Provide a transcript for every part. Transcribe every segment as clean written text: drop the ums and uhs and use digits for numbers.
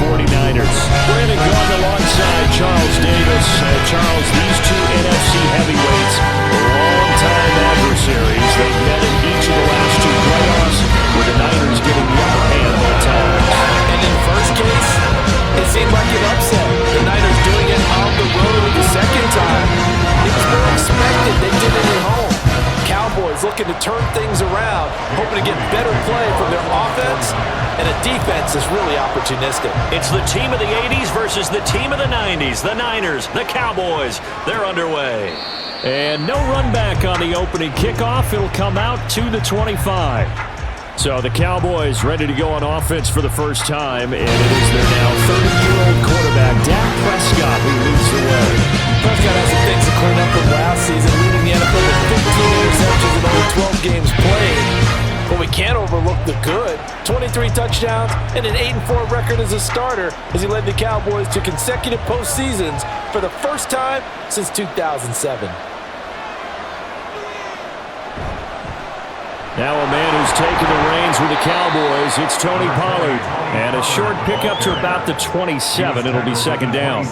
49ers. Brandon Gaughan alongside Charles Davis. Charles, these two NFC heavyweights, long-time adversaries. They've met in each of the last two playoffs, with the Niners getting the upper hand both times. And in the first case, it seemed like an upset. The Niners doing it on the road the second time. It was more expected. They did it at home. Cowboys looking to turn things around, hoping to get better play from their offense and a defense that's really opportunistic. It's the team of the 80s versus the team of the 90s. The Niners, the Cowboys, they're underway. And no run back on the opening kickoff. It'll come out to the 25. So the Cowboys ready to go on offense for the first time, and it is their now 30-year-old quarterback, Dak Prescott, who leads the way. Prescott has some things to clean up from last season, leading the NFL with 15 interceptions and only 12 games played. But we can't overlook the good. 23 touchdowns and an 8-4 record as a starter as he led the Cowboys to consecutive postseasons for the first time since 2007. Now a man who's taken the reins with the Cowboys, it's Tony Pollard. And a short pickup to about the 27. It'll be second down.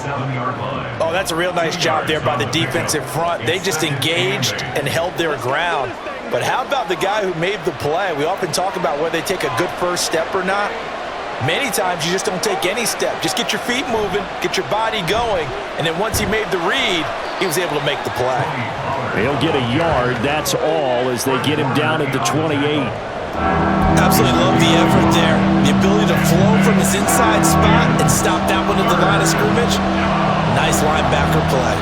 Oh, that's a real nice job there by the defensive front. They just engaged and held their ground. But how about the guy who made the play? We often talk about whether they take a good first step or not. Many times you just don't take any step. Just get your feet moving, get your body going, and then once he made the read, he was able to make the play. He'll get a yard, that's all, as they get him down at the 28. Absolutely love the effort there. The ability to flow from his inside spot and stop that one at the line of scrimmage. Nice linebacker play.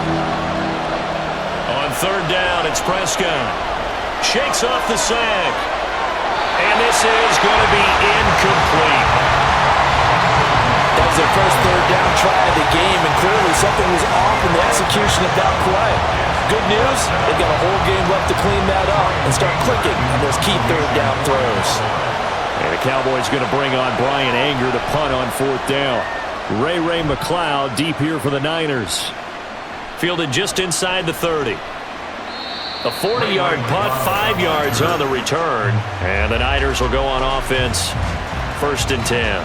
On third down, it's Prescott. Shakes off the sack. And this is going to be incomplete. That was their first third down try of the game, and clearly something was off in the execution of that play. Good news, they've got a whole game left to clean that up and start clicking on those key third down throws. And the Cowboys going to bring on Brian Anger to punt on fourth down. Ray McCloud deep here for the Niners. Fielded just inside the 30. A 40-yard punt, 5 yards on the return. And the Niners will go on offense, 1st and 10.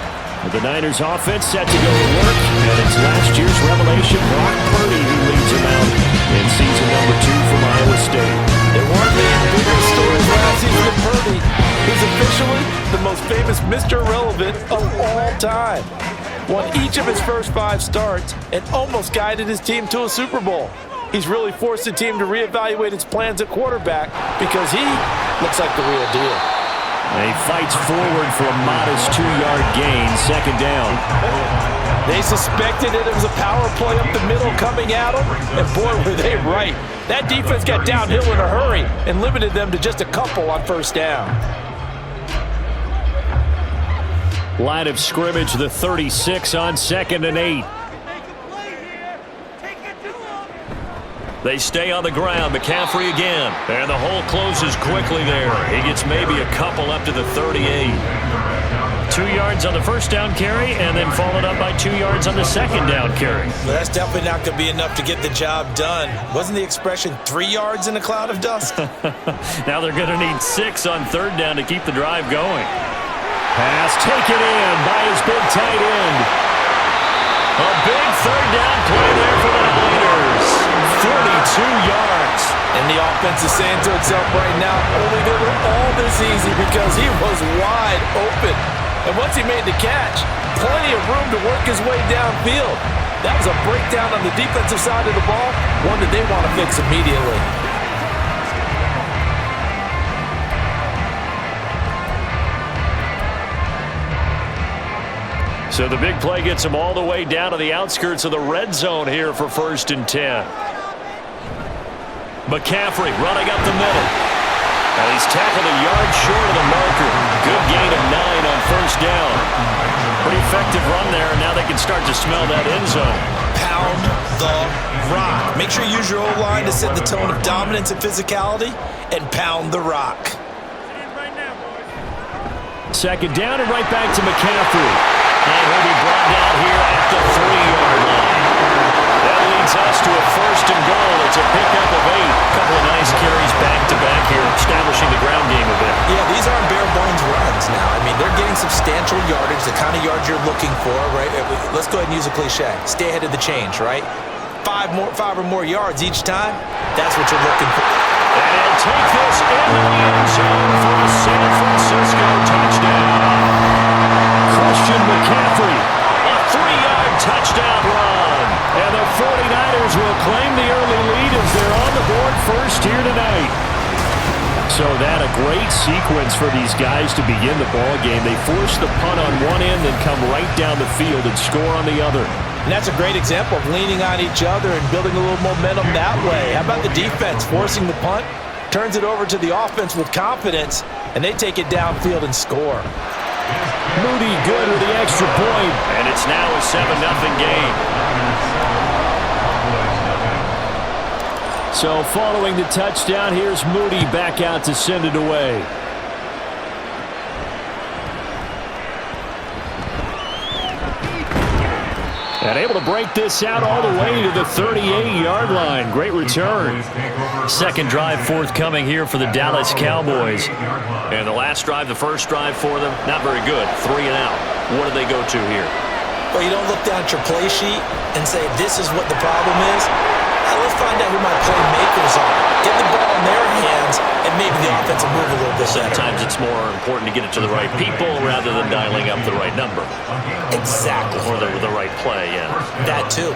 The Niners offense set to go to work, and it's last year's revelation, Brock Purdy, who leads them out in season number 2 from Iowa State. There weren't many bigger stories last season than Purdy. He's officially the most famous Mr. Irrelevant of all time. Won each of his first 5 starts and almost guided his team to a Super Bowl. He's really forced the team to reevaluate its plans at quarterback because he looks like the real deal. And he fights forward for a modest 2-yard gain, second down. They suspected that it was a power play up the middle coming at them, and boy, were they right. That defense got downhill in a hurry and limited them to just a couple on first down. Line of scrimmage, the 36 on 2nd and 8. They stay on the ground. McCaffrey again. And the hole closes quickly there. He gets maybe a couple up to the 38. 2 yards on the first down carry, and then followed up by 2 yards on the second down carry. Well, that's definitely not going to be enough to get the job done. Wasn't the expression 3 yards in a cloud of dust? Now they're going to need 6 on third down to keep the drive going. Pass taken in by his big tight end. A big third down play there for the Niners. 42 yards. And the offense is saying to itself right now, only they were all this easy because he was wide open. And once he made the catch, plenty of room to work his way downfield. That was a breakdown on the defensive side of the ball, one that they want to fix immediately. So the big play gets him all the way down to the outskirts of the red zone here for 1st and 10. McCaffrey running up the middle. And he's tackled a yard short of the marker. Good gain of 9 on first down. Pretty effective run there, and now they can start to smell that end zone. Pound the rock. Make sure you use your O-line to set the tone of dominance and physicality, and pound the rock. Second down and right back to McCaffrey. And he'll be brought down here at the 3-yard line. That leads us to a 1st and goal. It's a pickup of 8. A couple of nice carries back-to-back here, establishing the ground game a bit. Yeah, these aren't bare-bones runs now. I mean, they're getting substantial yardage, the kind of yards you're looking for, right? Let's go ahead and use a cliche. Stay ahead of the change, right? Five or more yards each time, that's what you're looking for. And he'll take this into the end zone for a San Francisco touchdown. Christian McCaffrey, a 3-yard touchdown run. And the 49ers will claim the early lead as they're on the board first here tonight. So that a great sequence for these guys to begin the ball game. They force the punt on one end, then come right down the field and score on the other. And that's a great example of leaning on each other and building a little momentum that way. How about the defense forcing the punt, turns it over to the offense with confidence, and they take it downfield and score. Moody good with the extra point, and it's now a 7-0 game. So following the touchdown, here's Moody back out to send it away. And able to break this out all the way to the 38-yard line. Great return. Second drive forthcoming here for the Dallas Cowboys. And the last drive, the first drive for them, not very good. 3 and out. What do they go to here? Well, you don't look down at your play sheet and say, this is what the problem is. Let's find out who my playmakers are. Get the ball in their hands, and maybe the offense will move a little bit better. Sometimes it's more important to get it to the right people rather than dialing up the right number. Exactly. Or the right play, yeah. That too.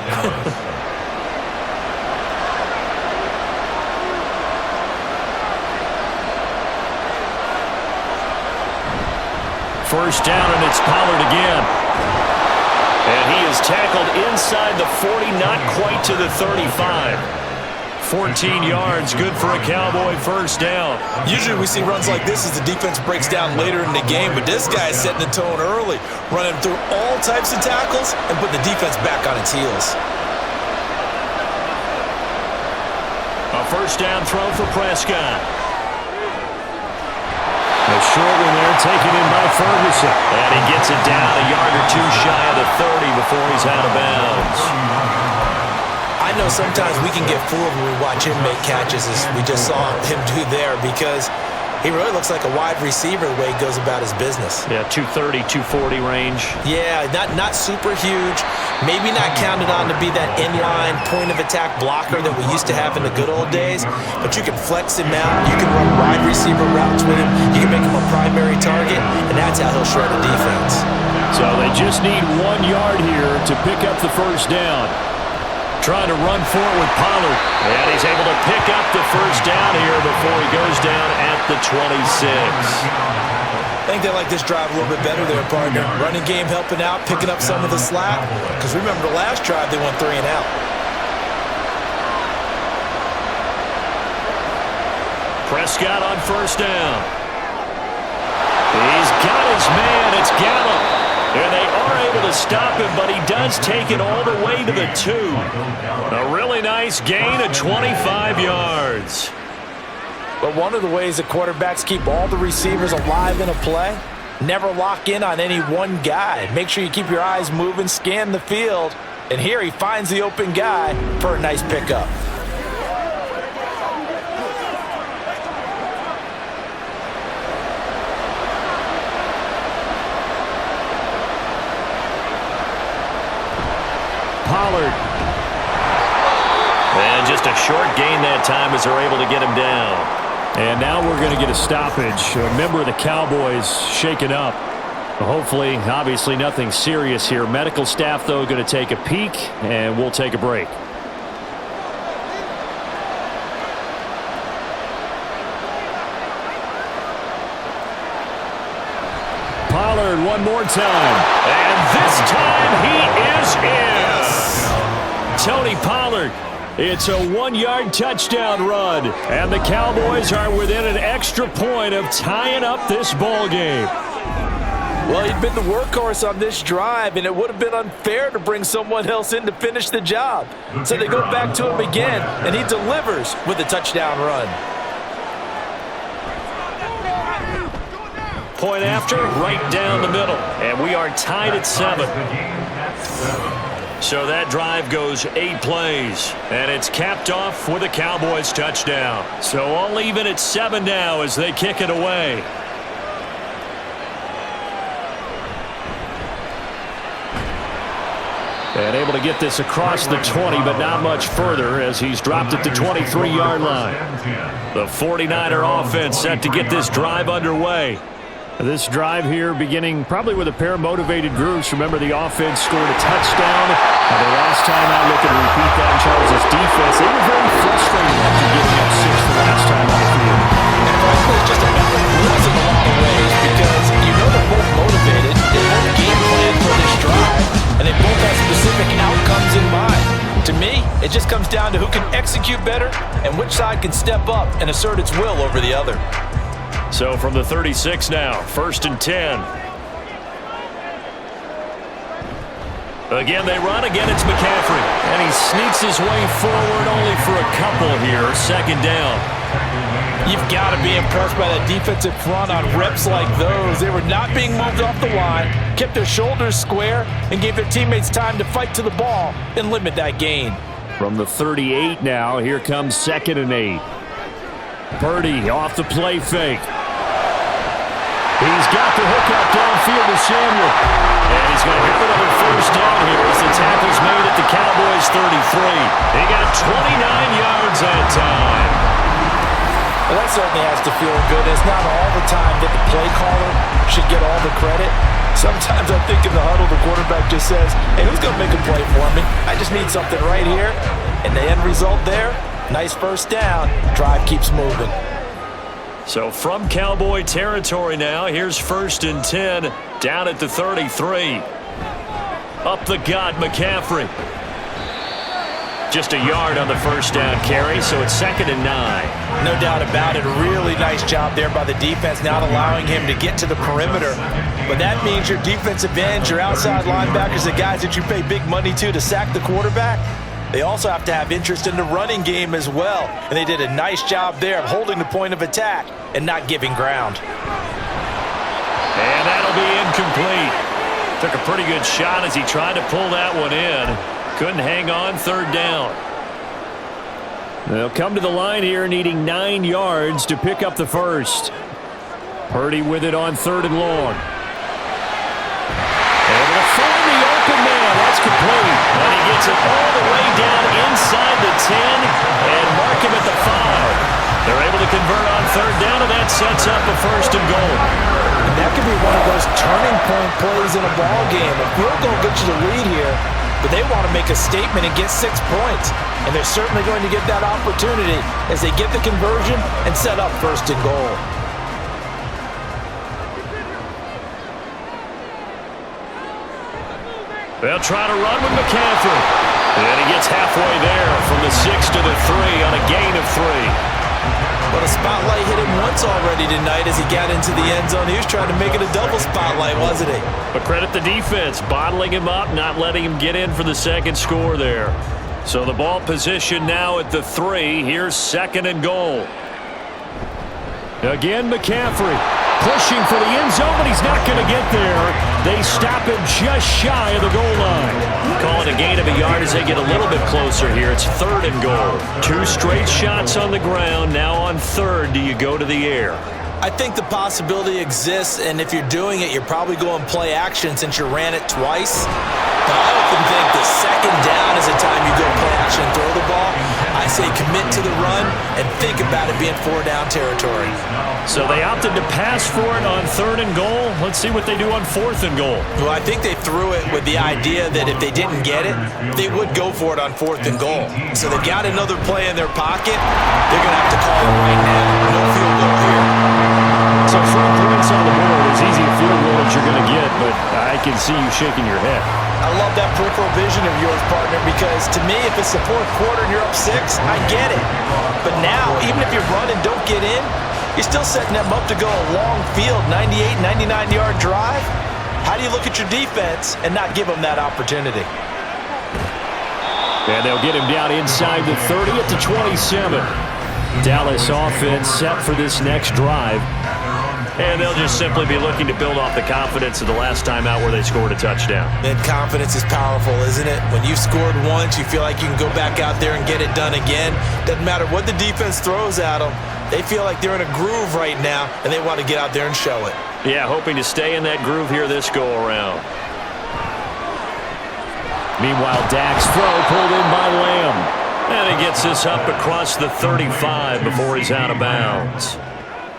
First down, and it's Pollard again. And he is tackled inside the 40, not quite to the 35. 14 yards, good for a Cowboy first down. Usually we see runs like this as the defense breaks down later in the game, but this guy is setting the tone early, running through all types of tackles and put the defense back on its heels. A first down throw for Prescott. A short one there, taken in by Ferguson. And he gets it down a yard or two shy of the 30 before he's out of bounds. I know sometimes we can get fooled when we watch him make catches, as we just saw him do there, because he really looks like a wide receiver the way he goes about his business. Yeah, 230, 240 range. Yeah, not super huge. Maybe not counted on to be that inline point-of-attack blocker that we used to have in the good old days, but you can flex him out. You can run wide receiver routes with him. You can make him a primary target, and that's how he'll shred a defense. So they just need 1 yard here to pick up the first down. Trying to run for it with Pollard. And he's able to pick up the first down here before he goes down at the 26. I think they like this drive a little bit better there, partner. Running game helping out, picking up some of the slack. Because remember the last drive, they went 3 and out. Prescott on first down. He's got his man. It's Gallup. And they are able to stop him, but he does take it all the way to the 2. A really nice gain of 25 yards. But one of the ways that quarterbacks keep all the receivers alive in a play, never lock in on any one guy. Make sure you keep your eyes moving, scan the field. And here he finds the open guy for a nice pickup. Pollard. And just a short gain that time as they're able to get him down. And now we're going to get a stoppage. A member of the Cowboys shaken up. Hopefully, obviously nothing serious here. Medical staff, though, going to take a peek, and we'll take a break. Pollard one more time. And this time he is in. Tony Pollard. It's a 1-yard touchdown run. And the Cowboys are within an extra point of tying up this ball game. Well, he'd been the workhorse on this drive, and it would have been unfair to bring someone else in to finish the job. So they go back to him again, and he delivers with a touchdown run. Point after, right down the middle. And we are tied at 7. So that drive goes 8 plays. And it's capped off with a Cowboys touchdown. So all even at 7 now as they kick it away. And able to get this across the 20, but not much further as he's dropped at the 23-yard line. The 49er offense set to get this drive underway. This drive here beginning probably with a pair of motivated groups. Remember, the offense scored a touchdown. The last time out, looking to repeat that in Charles' defense. They were very frustrated after giving up 6 the last time on the field. And frankly, it's just a matter of rules in a lot of ways because you know they're both motivated. They both game plan for this drive, and they both have specific outcomes in mind. To me, it just comes down to who can execute better and which side can step up and assert its will over the other. So from the 36 now, 1st and 10. Again, they run. Again, it's McCaffrey. And he sneaks his way forward only for a couple here. 2nd down. You've got to be impressed by that defensive front on reps like those. They were not being moved off the line, kept their shoulders square, and gave their teammates time to fight to the ball and limit that gain. From the 38 now, here comes 2nd and 8. Purdy off the play fake. He's got the hook up downfield to Samuel. And he's going to have another 1st down here as the tackle's made at the Cowboys 33. They got 29 yards that time. Well, that certainly has to feel good. It's not all the time that the play caller should get all the credit. Sometimes I think in the huddle, the quarterback just says, hey, who's going to make a play for me? I just need something right here. And the end result there, nice 1st down. Drive keeps moving. So from Cowboy territory now, here's 1st and 10 down at the 33. Up the gut, McCaffrey. Just a yard on the 1st down carry, so it's 2nd and 9. No doubt about it. Really nice job there by the defense, not allowing him to get to the perimeter. But that means your defensive ends, your outside linebackers, the guys that you pay big money to sack the quarterback, they also have to have interest in the running game as well. And they did a nice job there of holding the point of attack and not giving ground. And that'll be incomplete. Took a pretty good shot as he tried to pull that one in. Couldn't hang on. 3rd down. They'll come to the line here needing 9 yards to pick up the 1st. Purdy with it on 3rd and long. Able to find the open man. That's complete. And he gets it all the way down inside the 10 and mark him at the 5. They're able to convert on 3rd down, and that sets up a 1st and goal. And that could be one of those turning point plays in a ball game. A field goal gets you the lead here, but they want to make a statement and get 6 points. And they're certainly going to get that opportunity as they get the conversion and set up 1st and goal. They'll try to run with McCaffrey. And he gets halfway there from the 6 to the 3 on a gain of 3. But a spotlight hit him once already tonight as he got into the end zone. He was trying to make it a double spotlight, wasn't he? But credit the defense, bottling him up, not letting him get in for the 2nd score there. So the ball position now at the 3. Here's 2nd and goal. Again, McCaffrey pushing for the end zone, but he's not going to get there. They stop him just shy of the goal line. Call it a gain of a yard as they get a little bit closer here. It's 3rd and goal. 2 straight shots on the ground. Now on 3rd, do you go to the air? I think the possibility exists, and if you're doing it, you're probably going play action since you ran it twice. But I often think the 2nd down is the time you go play action and throw the ball. I say commit to the run and think about it being 4-down territory. So they opted to pass for it on 3rd and goal. Let's see what they do on 4th and goal. Well, I think they threw it with the idea that if they didn't get it, they would go for it on 4th and goal. So they've got another play in their pocket. They're going to have to call it right now. No field goal here. So 3 points on the board, as easy a field goal as you're going to get, but I can see you shaking your head. I love that peripheral vision of yours, partner, because to me, if it's the 4th quarter and you're up 6, I get it. But now, even if you run and don't get in, you're still setting them up to go a long field, 98, 99-yard drive. How do you look at your defense and not give them that opportunity? And they'll get him down inside the 30 at the 27. Dallas offense set for this next drive. And they'll just simply be looking to build off the confidence of the last time out where they scored a touchdown. And confidence is powerful, isn't it? When you've scored once, you feel like you can go back out there and get it done again. Doesn't matter what the defense throws at them. They feel like they're in a groove right now, and they want to get out there and show it. Yeah, hoping to stay in that groove here this go-around. Meanwhile, Dak's throw pulled in by Lamb. And he gets this up across the 35 before he's out of bounds.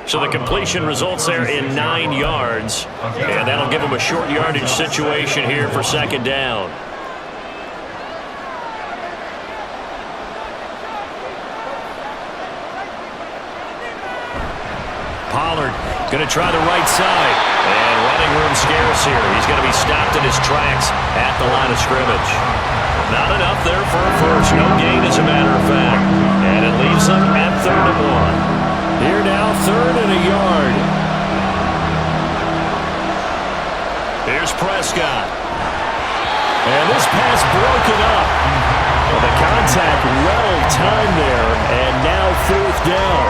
So the completion results there in 9 yards. And that'll give him a short yardage situation here for second down. Pollard going to try the right side. And running room scarce here. He's going to be stopped in his tracks at the line of scrimmage. Not enough there for a first. No gain, as a matter of fact. And it leaves them at 3rd and 1. Here now, 3rd and a yard. Here's Prescott. And this pass broken up. Well, the contact well timed there, and now 4th down.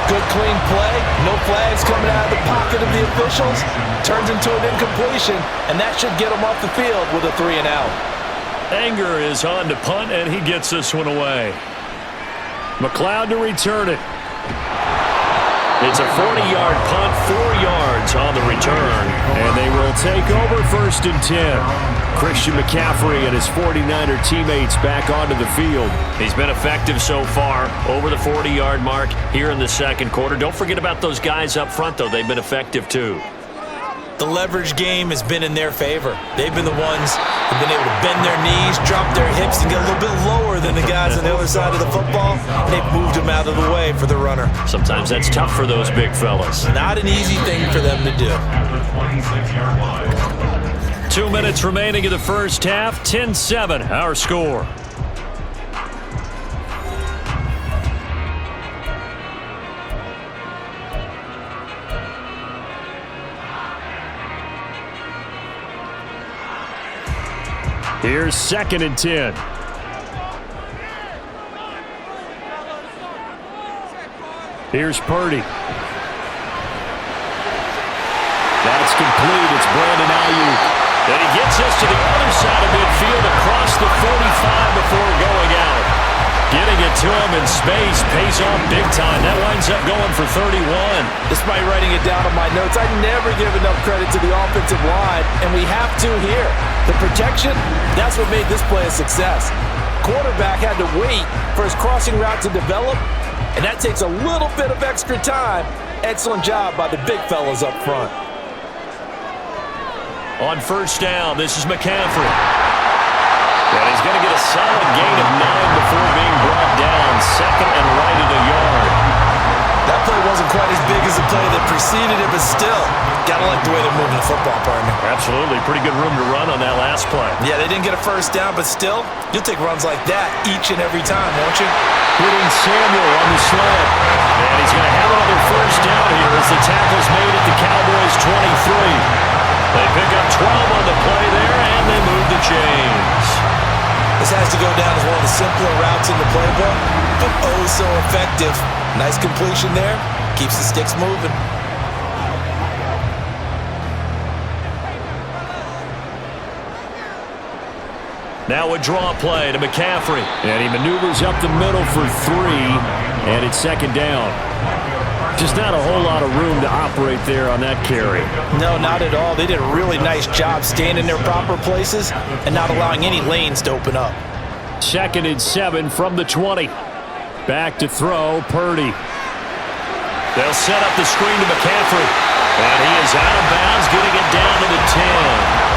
Good clean play. No flags coming out of the pocket of the officials. Turns into an incompletion, and that should get him off the field with a 3 and out. Anger is on to punt, and he gets this one away. McLeod to return it. It's a 40-yard punt, 4 yards on the return. And they will take over 1st and 10. Christian McCaffrey and his 49er teammates back onto the field. He's been effective so far, over the 40-yard mark here in the second quarter. Don't forget about those guys up front, though. They've been effective, too. The leverage game has been in their favor. They've been the ones who've been able to bend their knees, drop their hips, and get a little bit lower than the guys on the other side of the football. They've moved them out of the way for the runner. Sometimes that's tough for those big fellas. Not an easy thing for them to do. 2 minutes remaining in the first half. 10-7, our score. Here's 2nd and 10. Here's Purdy. That's complete. It's Brandon Ayuk. And he gets us to the other side of midfield across the 45 before going out. Getting it to him in space pays off big time. That winds up going for 31. Despite writing it down on my notes, I never give enough credit to the offensive line, and we have to here. The protection, that's what made this play a success. Quarterback had to wait for his crossing route to develop, and that takes a little bit of extra time. Excellent job by the big fellas up front. On 1st down, this is McCaffrey. And he's going to get a solid gain of 9 before being brought down. 2nd and right at a yard. That play wasn't quite as big as the play that preceded it, but still, got to like the way they're moving the football, partner. Absolutely. Pretty good room to run on that last play. Yeah, they didn't get a first down, but still, you'll take runs like that each and every time, won't you? Hitting Samuel on the slant. And he's going to have another first down here as the tackle's made at the Cowboys' 23. They pick up 12 on the play there, and they move the chains. This has to go down as one of the simpler routes in the playbook, but oh so effective. Nice completion there. Keeps the sticks moving. Now a draw play to McCaffrey. And he maneuvers up the middle for 3, and it's 2nd down. Just not a whole lot of room to operate there on that carry. No, not at all. They did a really nice job staying in their proper places and not allowing any lanes to open up. 2nd and 7 from the 20. Back to throw, Purdy. They'll set up the screen to McCaffrey. And he is out of bounds, getting it down to the 10.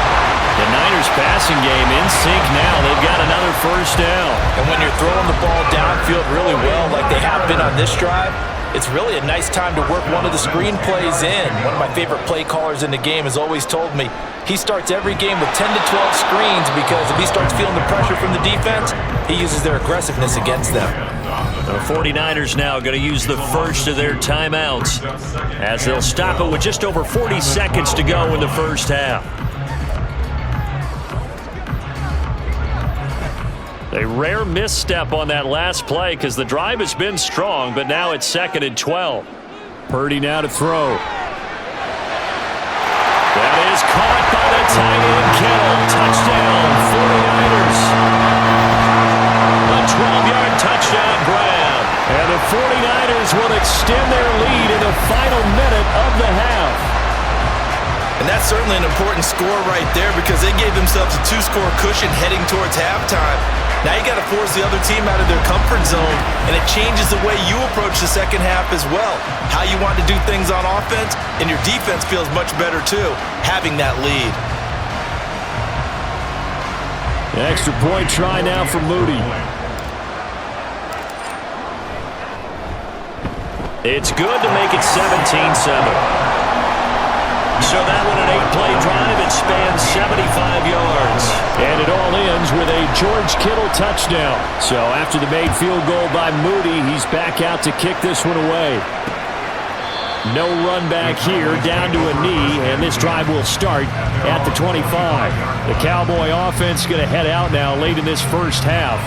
The Niners passing game in sync now. They've got another first down. And when you're throwing the ball downfield really well like they have been on this drive, it's really a nice time to work one of the screen plays in. One of my favorite play callers in the game has always told me he starts every game with 10 to 12 screens because if he starts feeling the pressure from the defense, he uses their aggressiveness against them. The 49ers now going to use the first of their timeouts as they'll stop it with just over 40 seconds to go in the first half. A rare misstep on that last play because the drive has been strong, but now it's 2nd and 12. Purdy now to throw. That is caught by the tight end, Kittle. Touchdown, 49ers. A 12-yard touchdown grab. And the 49ers will extend their lead in the final minute of the half. And that's certainly an important score right there because they gave themselves a 2-score cushion heading towards halftime. Now you got to force the other team out of their comfort zone, and it changes the way you approach the second half as well. How you want to do things on offense, and your defense feels much better too, having that lead. The extra point try now for Moody. It's good to make it 17-7. So that one an 8-play drive. It spans 75 yards. And it all ends with a George Kittle touchdown. So after the made field goal by Moody, he's back out to kick this one away. No run back here, down to a knee, and this drive will start at the 25. The Cowboy offense going to head out now late in this first half.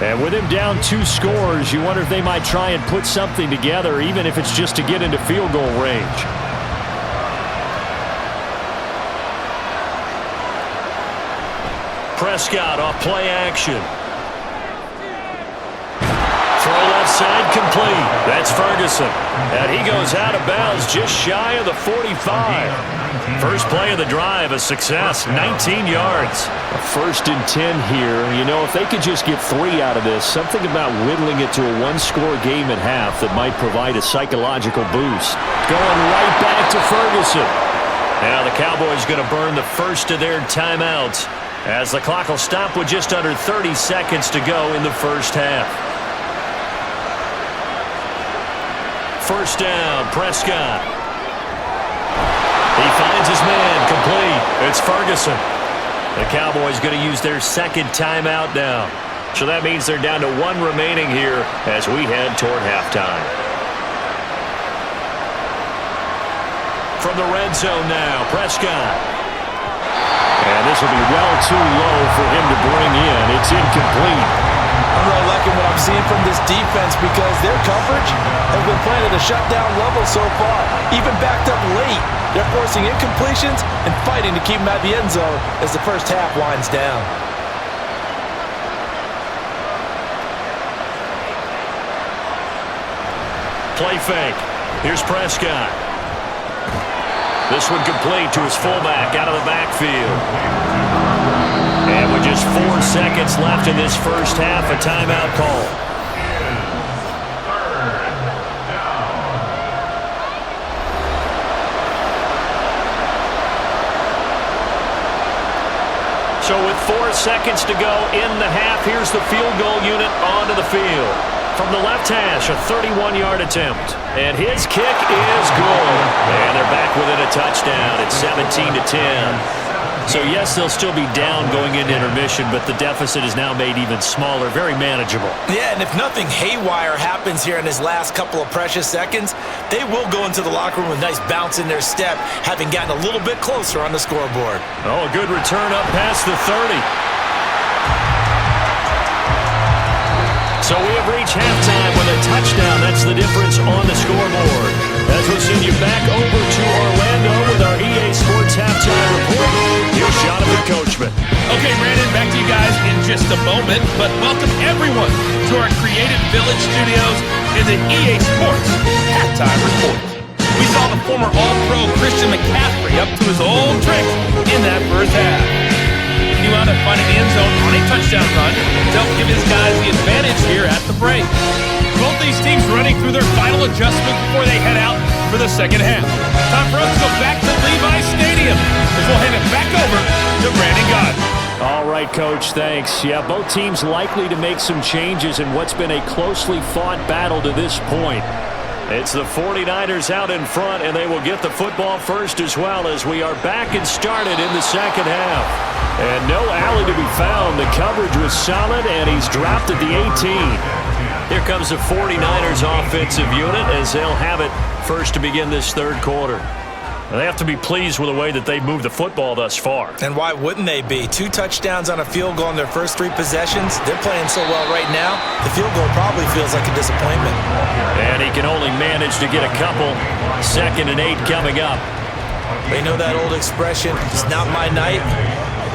And with him down 2 scores, you wonder if they might try and put something together, even if it's just to get into field goal range. Prescott off play action. Throw left side complete. That's Ferguson. And he goes out of bounds just shy of the 45. First play of the drive, a success, 19 yards. A 1st and 10 here. You know, if they could just get 3 out of this, something about whittling it to a 1-score game at half that might provide a psychological boost. Going right back to Ferguson. Now the Cowboys going to burn the first of their timeouts, as the clock will stop with just under 30 seconds to go in the first half. First down, Prescott. He finds his man, complete. It's Ferguson. The Cowboys going to use their second timeout now. So that means they're down to 1 remaining here as we head toward halftime. From the red zone now, Prescott. And this will be well too low for him to bring in. It's incomplete. I'm really liking what I'm seeing from this defense because their coverage has been playing at a shutdown level so far. Even backed up late, they're forcing incompletions and fighting to keep them at the end zone as the first half winds down. Play fake. Here's Prescott. This one complete to his fullback out of the backfield. And with just 4 seconds left in this first half, a timeout call. So with 4 seconds to go in the half, here's the field goal unit onto the field. From the left hash, a 31-yard attempt. And his kick is good. And they're back within a touchdown. It's 17-10. So, yes, they'll still be down going into intermission, but the deficit is now made even smaller, very manageable. Yeah, and if nothing haywire happens here in his last couple of precious seconds, they will go into the locker room with a nice bounce in their step, having gotten a little bit closer on the scoreboard. Oh, a good return up past the 30. So we have reached halftime with a touchdown. That's the difference on the scoreboard. As we send you back over to Orlando with our EA Sports Halftime Report, here's Jonathan Coachman. Okay, Brandon, back to you guys in just a moment, but welcome everyone to our Creative Village studios in the EA Sports Halftime Report. We saw the former All-Pro Christian McCaffrey up to his old tricks in that first half. He wound up finding the end zone on a touchdown run to help give his guys the advantage here at the break. Both these teams running through their final adjustment before they head out for the second half. Time for us to go back to Levi Stadium as we'll hand it back over to Brandon Gaudin. All right, Coach, thanks. Yeah, both teams likely to make some changes in what's been a closely fought battle to this point. It's the 49ers out in front, and they will get the football first as well as we are back and started in the second half. And no alley to be found. The coverage was solid, and he's dropped at the 18. Here comes the 49ers offensive unit as they'll have it first to begin this third quarter. They have to be pleased with the way that they've moved the football thus far. And why wouldn't they be? 2 touchdowns on a field goal in their first 3 possessions. They're playing so well right now, the field goal probably feels like a disappointment. And he can only manage to get a couple. 2nd and 8 coming up. They know that old expression, it's not my night.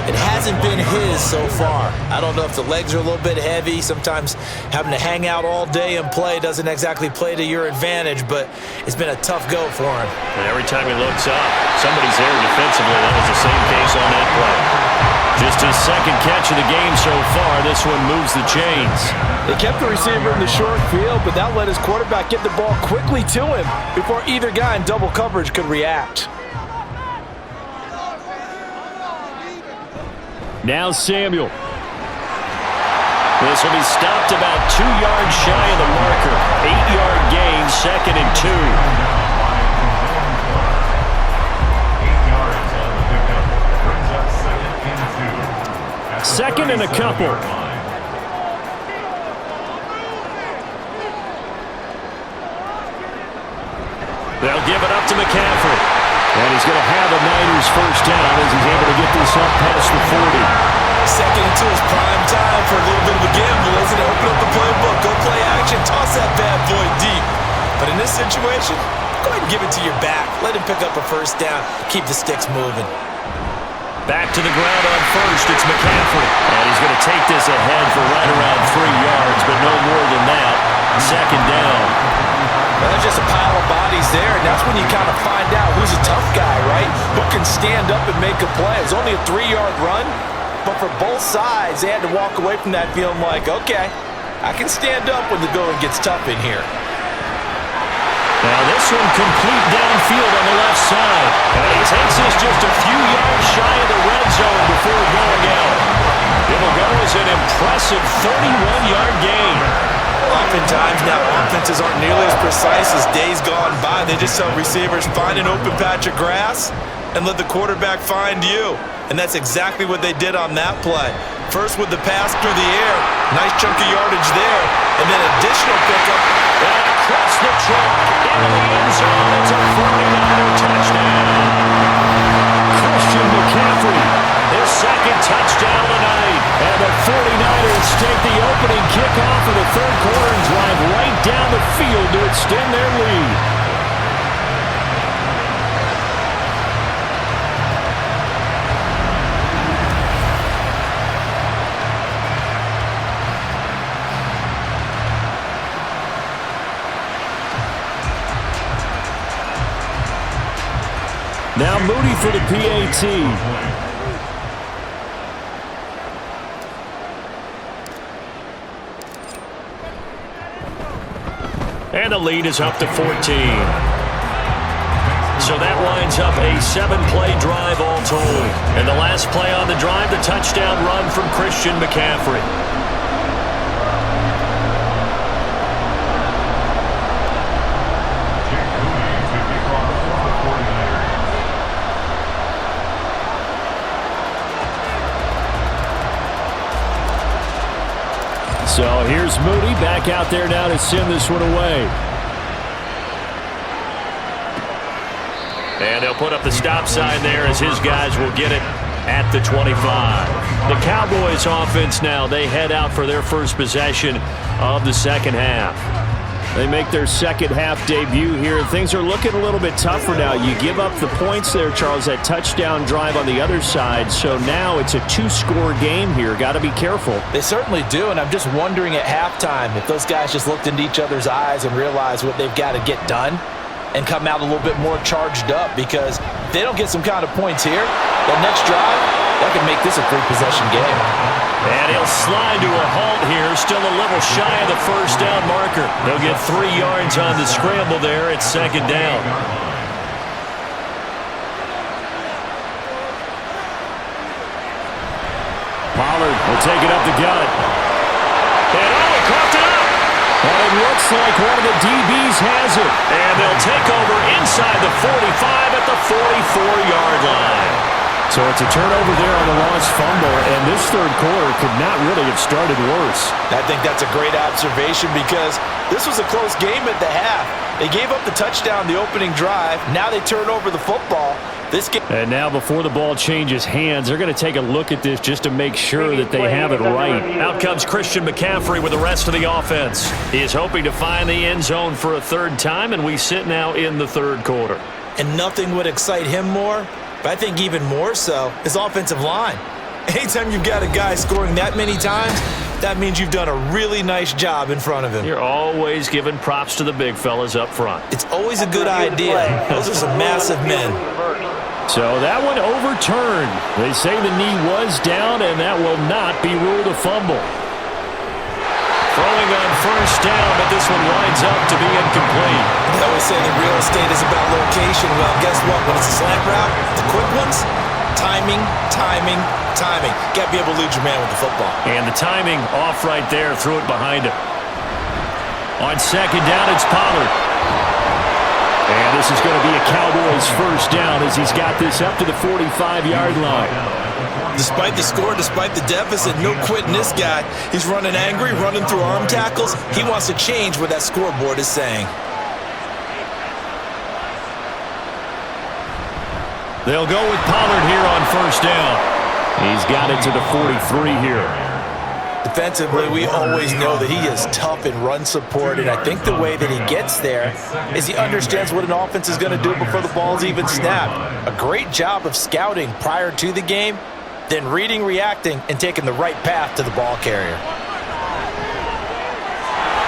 It hasn't been his so far. I don't know if the legs are a little bit heavy. Sometimes having to hang out all day and play doesn't exactly play to your advantage, but it's been a tough go for him. And every time he looks up, somebody's there defensively. That was the same case on that play. Just his second catch of the game so far. This one moves the chains. They kept the receiver in the short field, but that let his quarterback get the ball quickly to him before either guy in double coverage could react. Now Samuel. This will be stopped about 2 yards shy of the marker. 8-yard gain, 2nd and 2. Second and a couple. They'll give it up to McCaffrey. And he's going to have a Niners first down as he's able to get this up past the 40. Second and 2 is prime time for a little bit of a gamble, isn't it? Open up the playbook, go play action, toss that bad boy deep. But in this situation, go ahead and give it to your back. Let him pick up a first down. Keep the sticks moving. Back to the ground on first, it's McCaffrey. And he's going to take this ahead for right around 3 yards, but no more than that. Second down. Well, there's just a pile of bodies there, and that's when you kind of find out who's a tough guy, right? Who can stand up and make a play. It was only a 3-yard run, but for both sides, they had to walk away from that feeling like, okay, I can stand up when the going gets tough in here. Now this one complete downfield on the left side. And he takes this just a few yards shy of the red zone before going out. It'll go as an impressive 31-yard gain. Oftentimes now offenses aren't nearly as precise as days gone by. They just tell receivers, find an open patch of grass and let the quarterback find you. And that's exactly what they did on that play. First with the pass through the air, nice chunk of yardage there, and then additional pickup. And across the track, into the end zone, it's a 49er touchdown. Christian McCaffrey, his second touchdown tonight. And the 49ers take the opening kickoff of the third quarter and drive right down the field to extend their lead. Now Moody for the PAT. And the lead is up to 14. So that winds up a 7-play drive all told. And the last play on the drive, the touchdown run from Christian McCaffrey. So here's Moody back out there now to send this one away. And they'll put up the stop sign there as his guys will get it at the 25. The Cowboys offense now, they head out for their first possession of the second half. They make their second half debut here. Things are looking a little bit tougher now. You give up the points there, Charles, that touchdown drive on the other side. So now it's a 2-score game here. Got to be careful. They certainly do, and I'm just wondering at halftime if those guys just looked into each other's eyes and realized what they've got to get done and come out a little bit more charged up, because if they don't get some kind of points here, that next drive, that could make this a 3-possession game. And he'll slide to a halt here, still a little shy of the first down marker. They'll get 3 yards on the scramble there at second down. Pollard will take it up the gut. And he caught it up. And it looks like one of the DBs has it. And they'll take over inside the 45 at the 44-yard line. So it's a turnover there on the lost fumble, and this third quarter could not really have started worse. I think that's a great observation, because this was a close game at the half. They gave up the touchdown the opening drive. Now they turn over the football. This game. And now before the ball changes hands, they're going to take a look at this just to make sure that they have it right. Out comes Christian McCaffrey with the rest of the offense. He is hoping to find the end zone for a third time, and we sit now in the third quarter. And nothing would excite him more, but I think even more so, his offensive line. Anytime you've got a guy scoring that many times, that means you've done a really nice job in front of him. You're always giving props to the big fellas up front. It's always a good idea. Those are some massive men. So that one overturned. They say the knee was down, and that will not be ruled a fumble. Throwing on first down, but this one winds up to be incomplete. They always say that real estate is about location. Well, guess what? When it's a slant route, the quick ones, timing, timing, timing. Got to be able to lead your man with the football. And the timing off right there. Threw it behind him. On second down, it's Pollard. And this is going to be a Cowboys first down as he's got this up to the 45-yard line. Despite the score, despite the deficit, no quitting this guy. He's running angry, running through arm tackles. He wants to change what that scoreboard is saying. They'll go with Pollard here on first down. He's got it to the 43 here. Defensively, we always know that he is tough in run support, and I think the way that he gets there is he understands what an offense is going to do before the ball's even snapped. A great job of scouting prior to the game, then reading, reacting, and taking the right path to the ball carrier.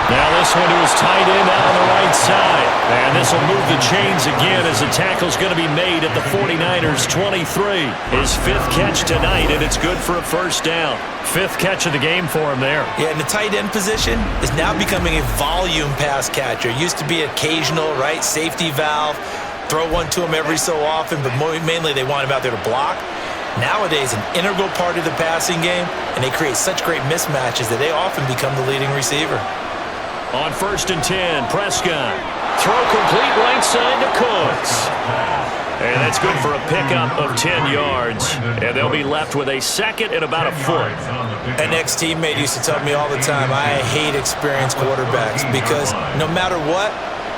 Now this one to his tight end out on the right side. And this will move the chains again as the tackle's going to be made at the 49ers' 23. His fifth catch tonight, and it's good for a first down. Fifth catch of the game for him there. Yeah, and the tight end position is now becoming a volume pass catcher. Used to be occasional, right, safety valve. Throw one to him every so often, but mainly they want him out there to block. Nowadays, an integral part of the passing game, and they create such great mismatches that they often become the leading receiver. On first and 10, Prescott. Throw complete right side to Cooks. And that's good for a pickup of 10 yards. And they'll be left with a second and about a foot. An ex-teammate used to tell me all the time, I hate experienced quarterbacks because no matter what,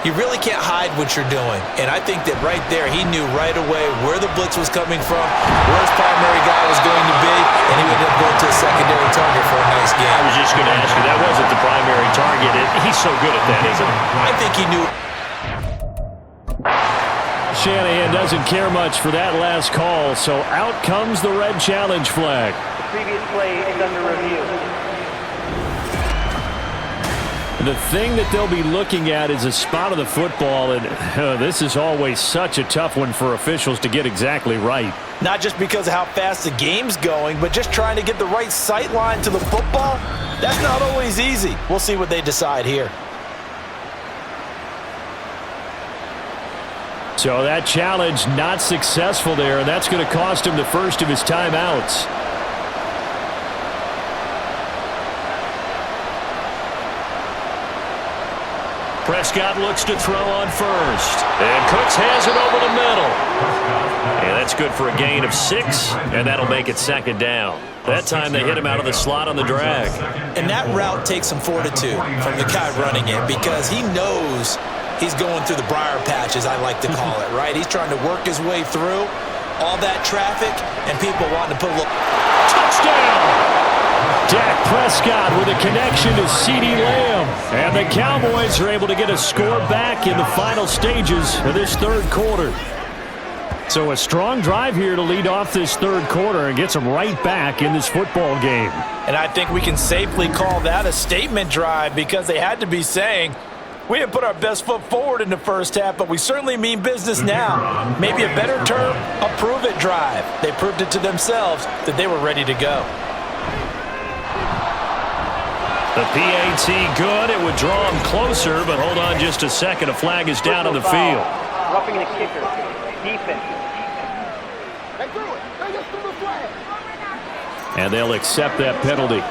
you really can't hide what you're doing. And I think that right there, he knew right away where the blitz was coming from, where his primary guy was going to be, and he would end up going to a secondary target for a nice game. I was just going to ask you, that wasn't the primary target. He's so good at that, isn't he? I think he knew. Shanahan doesn't care much for that last call, so out comes the red challenge flag. The previous play is under review. The thing that they'll be looking at is a spot of the football, and this is always such a tough one for officials to get exactly right. Not just because of how fast the game's going, but just trying to get the right sight line to the football. That's not always easy. We'll see what they decide here. So that challenge not successful there, and that's going to cost him the first of his timeouts. Prescott looks to throw on first. And Cooks has it over the middle. And that's good for a gain of 6, and that'll make it second down. That time they hit him out of the slot on the drag. And that route takes some fortitude from the guy running it because he knows he's going through the briar patch, as I like to call it, right? He's trying to work his way through all that traffic and people wanting to put a little... Touchdown! Dak Prescott with a connection to CeeDee Lamb. And the Cowboys are able to get a score back in the final stages of this third quarter. So a strong drive here to lead off this third quarter and gets them right back in this football game. And I think we can safely call that a statement drive because they had to be saying, we didn't put our best foot forward in the first half, but we certainly mean business now. Maybe a better term, a prove-it drive. They proved it to themselves that they were ready to go. The PAT good. It would draw him closer, but hold on just a second. A flag is down on the field. Roughing the kicker. Defense. And they'll accept that penalty.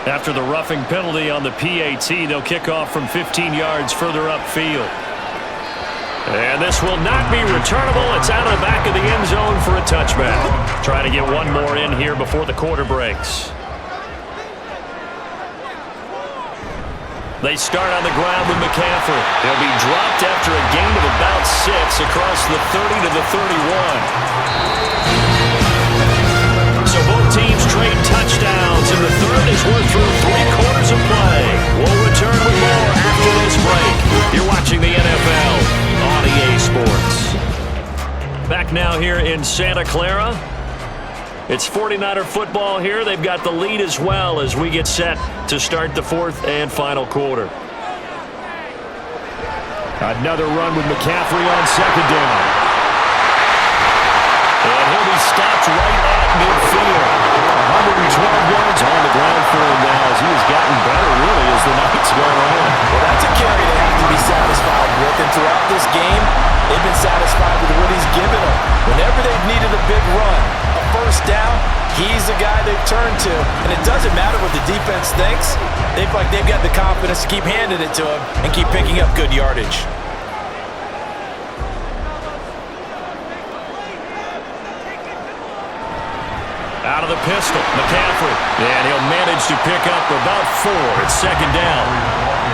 After the roughing penalty on the PAT, they'll kick off from 15 yards further upfield. And this will not be returnable. It's out of the back of the end zone for a touchback. Trying to get one more in here before the quarter breaks. They start on the ground with McCaffrey. They'll be dropped after a gain of about 6 across the 30 to the 31. So both teams trade touchdowns, and the third is worth through 3 quarters of play. We'll return with more after this break. You're watching the NFL on EA Sports. Back now here in Santa Clara. It's 49er football here. They've got the lead as well as we get set to start the fourth and final quarter. Another run with McCaffrey on second down. And he'll be stopped right at midfield. 112 yards on the ground for him now as he has gotten better, really, as the night's gone on. Well, that's a carry they have to be satisfied with. And throughout this game, they've been satisfied with what he's given them. Whenever they've needed a big run, a first down, he's the guy they've turned to. And it doesn't matter what the defense thinks. They feel like they've got the confidence to keep handing it to him and keep picking up good yardage. Out of the pistol, McCaffrey. And he'll manage to pick up about 4. It's second down.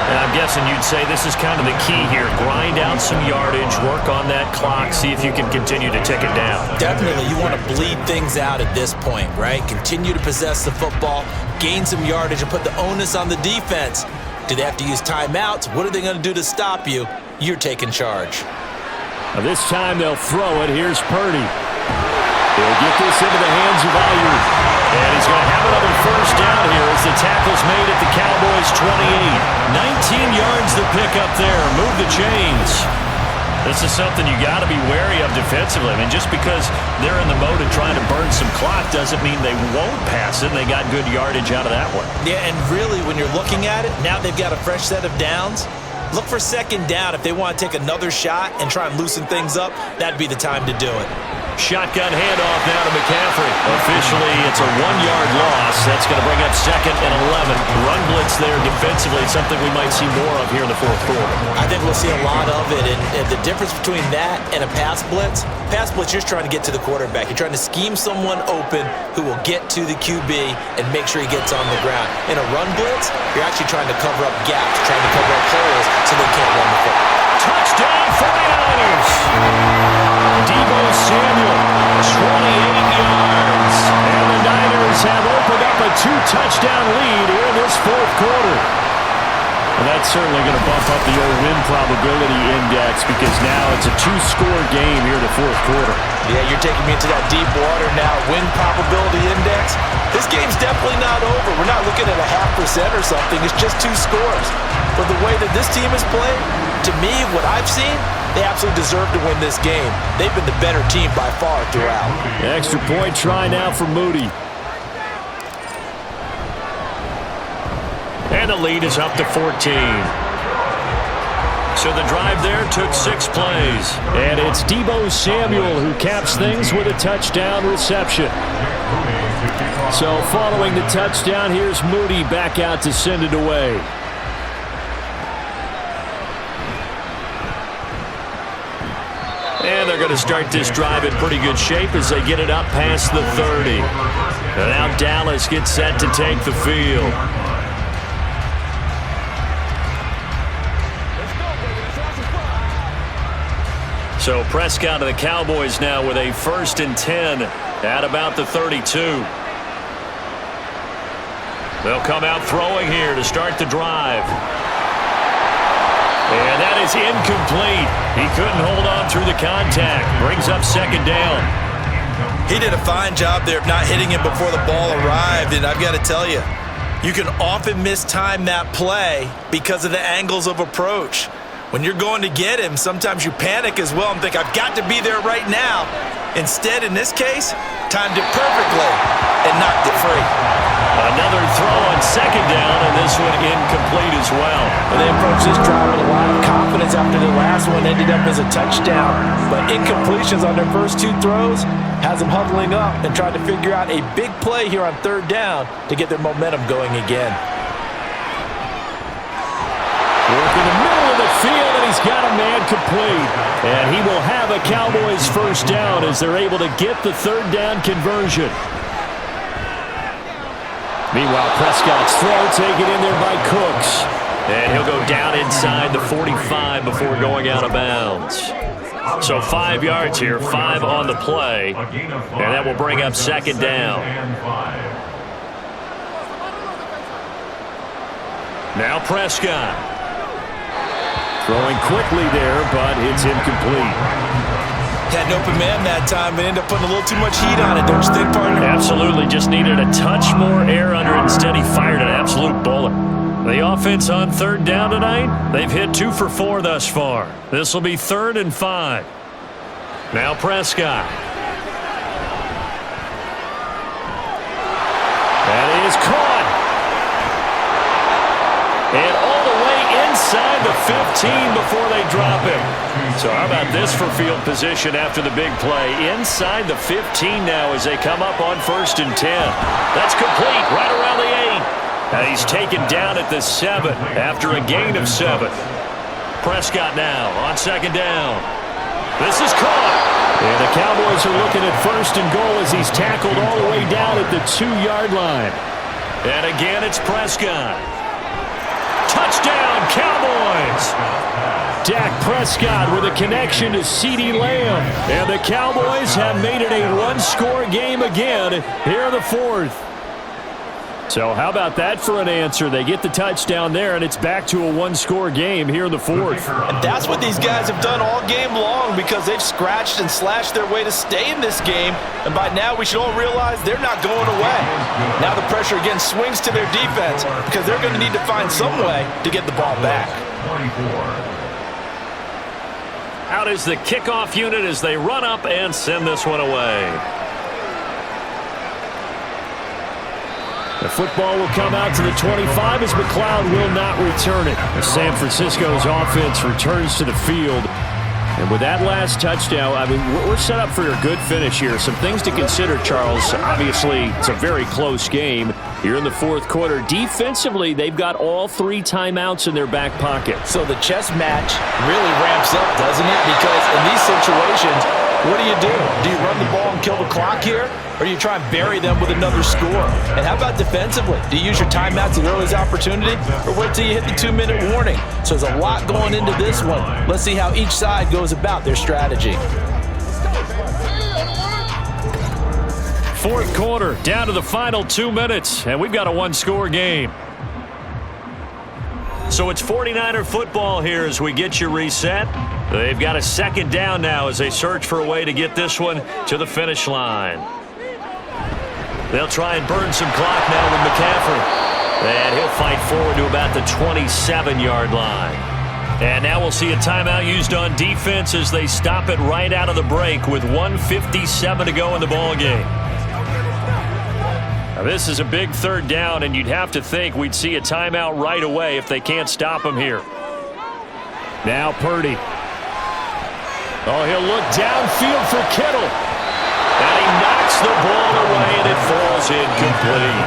And I'm guessing you'd say this is kind of the key here. Grind out some yardage, work on that clock, see if you can continue to tick it down. Definitely, you want to bleed things out at this point, right? Continue to possess the football, gain some yardage, and put the onus on the defense. Do they have to use timeouts? What are they going to do to stop you? You're taking charge. Now this time they'll throw it. Here's Purdy. He'll get this into the hands of Ayuk. And he's going to have another first down here as the tackle's made at the Cowboys' 28. 19 yards to pick up there. Move the chains. This is something you got to be wary of defensively. I mean, just because they're in the mode of trying to burn some clock doesn't mean they won't pass it. They got good yardage out of that one. Yeah, and really, when you're looking at it, now they've got a fresh set of downs. Look for second down. If they want to take another shot and try and loosen things up, that'd be the time to do it. Shotgun handoff now to McCaffrey. Officially, it's a 1-yard loss. That's going to bring up second and 11. Run blitz there defensively, something we might see more of here in the fourth quarter. I think we'll see a lot of it. And the difference between that and a pass blitz, you're just trying to get to the quarterback. You're trying to scheme someone open who will get to the QB and make sure he gets on the ground. In a run blitz, you're actually trying to cover up gaps, trying to cover up holes so they can't run the football. Touchdown 49ers! Deebo Samuel, 28 yards. And the Niners have opened up a 2-touchdown lead here in this fourth quarter. And that's certainly going to bump up the old win probability index because now it's a 2-score game here in the fourth quarter. Yeah, you're taking me into that deep water now. Win probability index. This game's definitely not over. We're not looking at a 0.5% or something. It's just 2 scores. But the way that this team has played, to me, what I've seen, they absolutely deserve to win this game. They've been the better team by far throughout. Extra point try now for Moody. And the lead is up to 14. So the drive there took 6 plays. And it's Deebo Samuel who caps things with a touchdown reception. So following the touchdown, here's Moody back out to send it away. And they're going to start this drive in pretty good shape as they get it up past the 30. And now Dallas gets set to take the field. So Prescott of the Cowboys now with a 1st and 10 at about the 32. They'll come out throwing here to start the drive. And that is incomplete. He couldn't hold on through the contact. Brings up second down. He did a fine job there of not hitting him before the ball arrived. And I've got to tell you, you can often mistime that play because of the angles of approach. When you're going to get him, sometimes you panic as well and think, I've got to be there right now. Instead, in this case, timed it perfectly and knocked it free. Another throw on second down, and this one incomplete as well. And they approached this drive with a lot of confidence after the last one ended up as a touchdown. But incompletions on their first 2 throws has them huddling up and trying to figure out a big play here on 3rd down to get their momentum going again. Work in the middle of the field, and he's got a man complete. And he will have a Cowboys first down as they're able to get the 3rd down conversion. Meanwhile, Prescott's throw taken in there by Cooks. And he'll go down inside the 45 before going out of bounds. So 5 yards here, 5 on the play. And that will bring up second down. Now Prescott. Throwing quickly there, but it's incomplete. Had an open man that time and ended up putting a little too much heat on it, don't you think, partner? Absolutely. Just needed a touch more air under it. Instead, he fired an absolute bullet. The offense on third down tonight, they've hit 2 for 4 thus far. This will be 3rd and 5. Now Prescott. That is caught. And all the way inside the 15 before they drop him. So how about this for field position after the big play? Inside the 15 now as they come up on 1st and 10. That's complete right around the 8. And he's taken down at the 7 after a gain of 7. Prescott now on 2nd down. This is caught. And the Cowboys are looking at 1st and goal as he's tackled all the way down at the 2-yard line. And again, it's Prescott. Touchdown, Cowboys! Dak Prescott with a connection to CeeDee Lamb. And the Cowboys have made it a one-score game again here in the 4th. So how about that for an answer? They get the touchdown there, and it's back to a one-score game here in the 4th. And that's what these guys have done all game long because they've scratched and slashed their way to stay in this game. And by now, we should all realize they're not going away. Now the pressure again swings to their defense because they're going to need to find some way to get the ball back. Out is the kickoff unit as they run up and send this one away. The football will come out to the 25 as McLeod will not return it. As San Francisco's offense returns to the field. And with that last touchdown, I mean, we're set up for a good finish here. Some things to consider, Charles. Obviously, it's a very close game here in the 4th quarter. Defensively, they've got all 3 timeouts in their back pocket. So the chess match really ramps up, doesn't it? Because in these situations, what do? Do you run the ball and kill the clock here? Or do you try and bury them with another score? And how about defensively? Do you use your timeouts at the earliest opportunity? Or wait till you hit the 2-minute warning? So there's a lot going into this one. Let's see how each side goes about their strategy. 4th quarter, down to the final 2 minutes, and we've got a one-score game. So it's 49er football here as we get you reset. They've got a 2nd down now as they search for a way to get this one to the finish line. They'll try and burn some clock now with McCaffrey. And he'll fight forward to about the 27-yard line. And now we'll see a timeout used on defense as they stop it right out of the break with 1:57 to go in the ballgame. Now this is a big 3rd down, and you'd have to think we'd see a timeout right away if they can't stop him here. Now Purdy. Oh, he'll look downfield for Kittle. And he knocks the ball away, and it falls incomplete.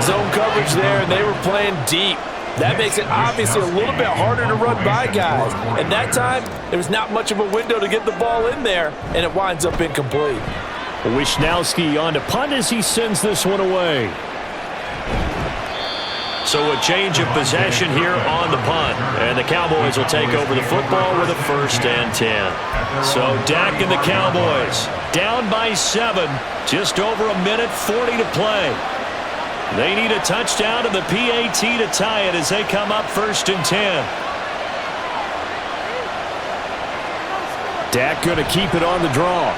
Zone coverage there, and they were playing deep. That makes it obviously a little bit harder to run by guys. And that time, there was not much of a window to get the ball in there, and it winds up incomplete. Wishnowski on to punt as he sends this one away. So a change of possession here on the punt. And the Cowboys will take over the football with a 1st and 10. So Dak and the Cowboys down by 7. Just over 1:40 to play. They need a touchdown to the PAT to tie it as they come up 1st and 10. Dak going to keep it on the draw.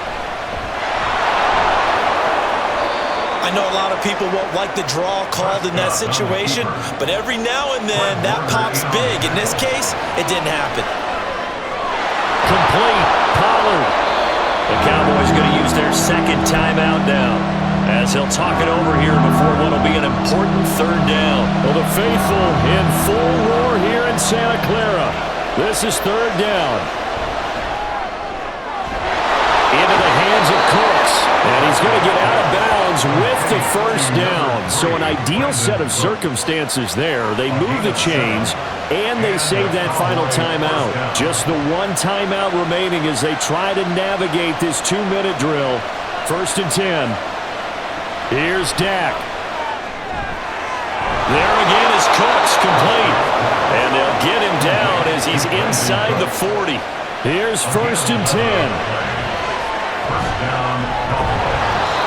I know a lot of people won't like the draw called in that situation, but every now and then that pops big. In this case, it didn't happen. Complete. Pollard. The Cowboys going to use their 2nd timeout now as they'll talk it over here before what will be an important 3rd down. Well, the faithful in full roar here in Santa Clara. This is 3rd down. Into the hands of Cooks. And he's going to get out of bounds with the 1st down. So an ideal set of circumstances there. They move the chains, and they save that final timeout. Just the 1 timeout remaining as they try to navigate this 2-minute drill. 1st and 10. Here's Dak. There again is Cooks, complete. And they'll get him down as he's inside the 40. Here's 1st and 10.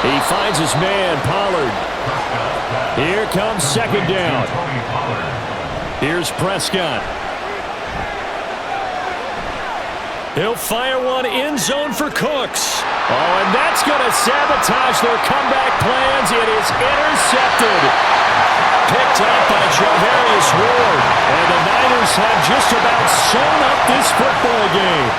He finds his man, Pollard. Here comes 2nd down. Here's Prescott. He'll fire one end zone for Cooks. Oh, and that's going to sabotage their comeback plans. It is intercepted. Picked up by Javarius Ward. And the Niners have just about sewn up this football game.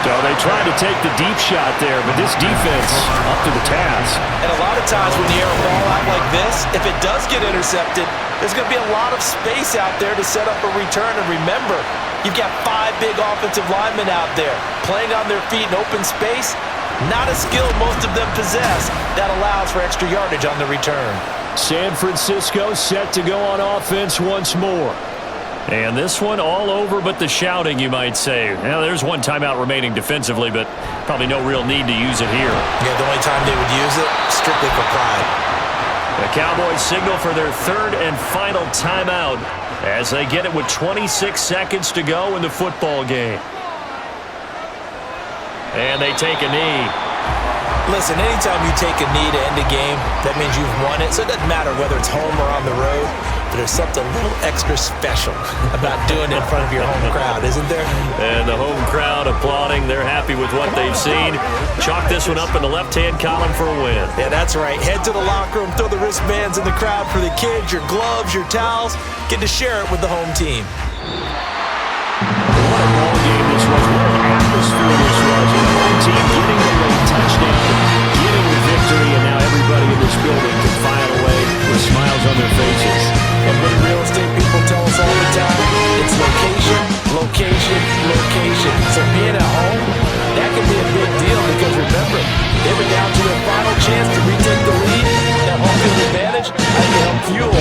So they tried to take the deep shot there, but this defense up to the task. And a lot of times when you air a ball out like this, if it does get intercepted, there's going to be a lot of space out there to set up a return. And remember, you've got 5 big offensive linemen out there playing on their feet in open space. Not a skill most of them possess. That allows for extra yardage on the return. San Francisco set to go on offense once more. And this one all over but the shouting, you might say. Now, there's one timeout remaining defensively, but probably no real need to use it here. Yeah, the only time they would use it, strictly for pride. The Cowboys signal for their 3rd and final timeout as they get it with 26 seconds to go in the football game. And they take a knee. Listen, anytime you take a knee to end a game, that means you've won it. So it doesn't matter whether it's home or on the road. But there's something a little extra special about doing it in front of your home crowd, isn't there? And the home crowd applauding. They're happy with what they've seen. Chalk this one up in the left-hand column for a win. Yeah, that's right. Head to the locker room, throw the wristbands in the crowd for the kids, your gloves, your towels. Get to share it with the home team. What a ball game this was. What an atmosphere this was. The home team getting the late touchdown, getting the victory, and now everybody in this building can file away with smiles on their faces. And what do real estate people tell us all the time? It's location, location, location. So being at home, that can be a big deal because remember, they were down to their final chance to retake the lead. That home field advantage, I can help fuel